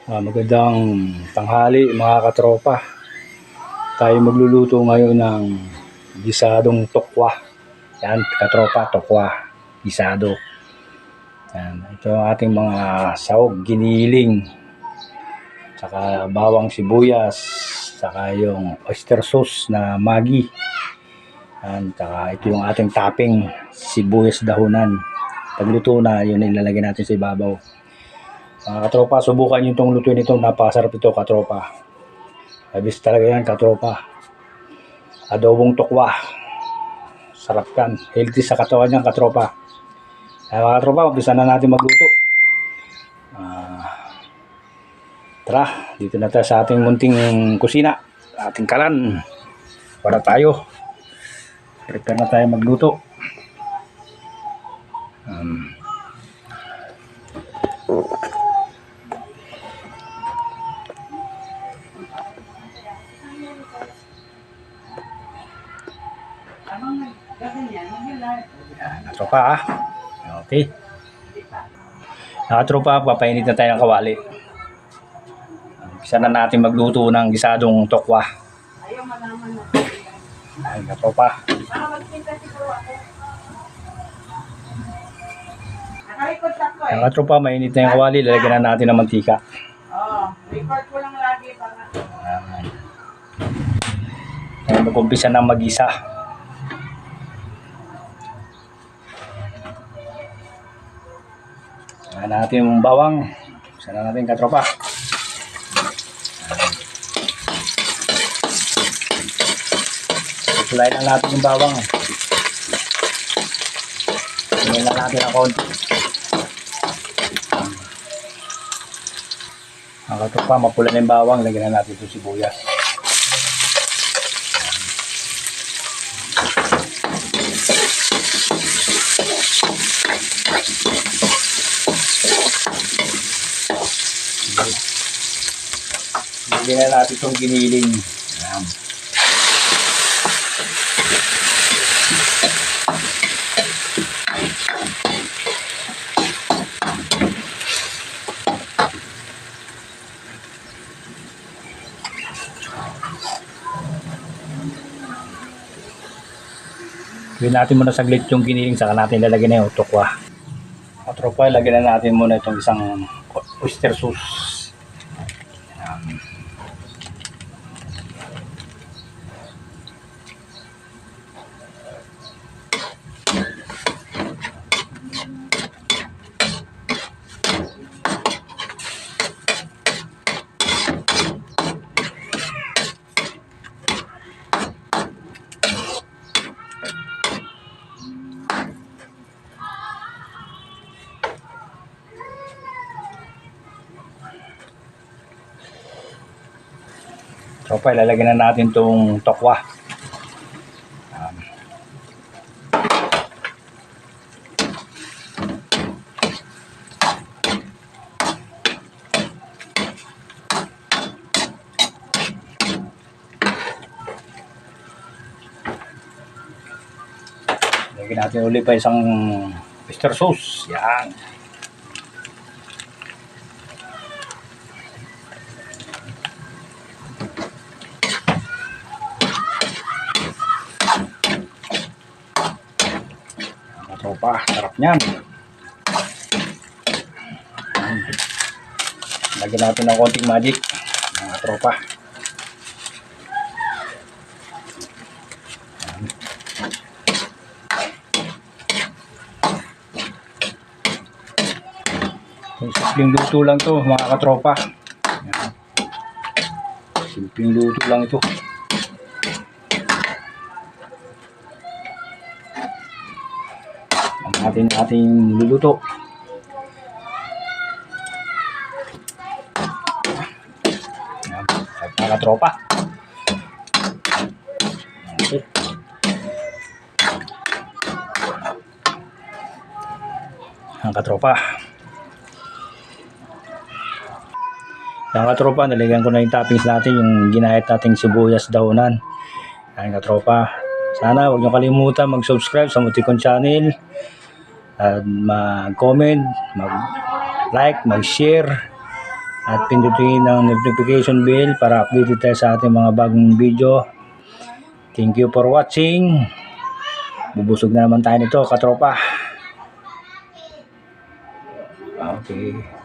Magandang tanghali mga katropa. Tayo magluluto ngayon ng gisadong tokwa. Yan katropa, tokwa, gisado. Yan, ito ang ating mga sahog, giniling, saka bawang sibuyas, saka yung oyster sauce na Maggi. Yan, saka ito yung ating topping, sibuyas dahunan. Pagluto na, yun ilalagay natin sa ibabaw. Katropa, subukan nyo itong lutuin ito. Napakasarap ito katropa. Abis talaga yan katropa. Adobong tokwa. Sarap yan. Healthy sa katawan yan katropa. Mga katropa, umpisa na natin magluto. Tara, dito na tayo sa ating munting kusina. Ating kalan. Para tayo. Prepare na tayo magluto. Katropa okay. Katropa, papainit na tayo ng kawali. Umpisa na natin magluto ng gisadong tokwa. Ayun katropa. Katropa, mainit na yung kawali. Lalagyan na natin ng mantika. Record ko lang lagi para Mag-umpisa na mag-isa. Saan natin yung bawang. Saan natin katropa. Sulayin lang natin yung bawang. Sulayin lang natin ang konti. Ang katropa, mapula na yung bawang. Lagyan na natin itong sibuyas. Lagyan na natin itong giniling. Ayan. Gawin natin muna saglit yung giniling, saka natin lalagyan na yung tokwa. Katropa, lagyan na natin muna itong isang oyster sauce. Tropa, ilalagyan na natin itong tokwa. Lagyan natin ulit pa isang oyster sauce. Yan. Tropa, sarap niyan. Lagyan natin ng konting magic, mga tropa. Simpleng luto lang to mga katropa. Simpleng luto lang ito. Ating luluto. Mga tropa. Okay. Ang katropa. Ang katropa, nalagyan ko na yung toppings natin, yung ginahit nating sibuyas dahunan. Ang katropa. Sana huwag niyo kalimutan mag-subscribe sa Mutikon Channel. At mag-comment, mag-like, mag-share. at pindutin ang notification bell para updated tayo sa ating mga bagong video. Thank you for watching. Bubusog na naman tayo nito, katropa. Okay.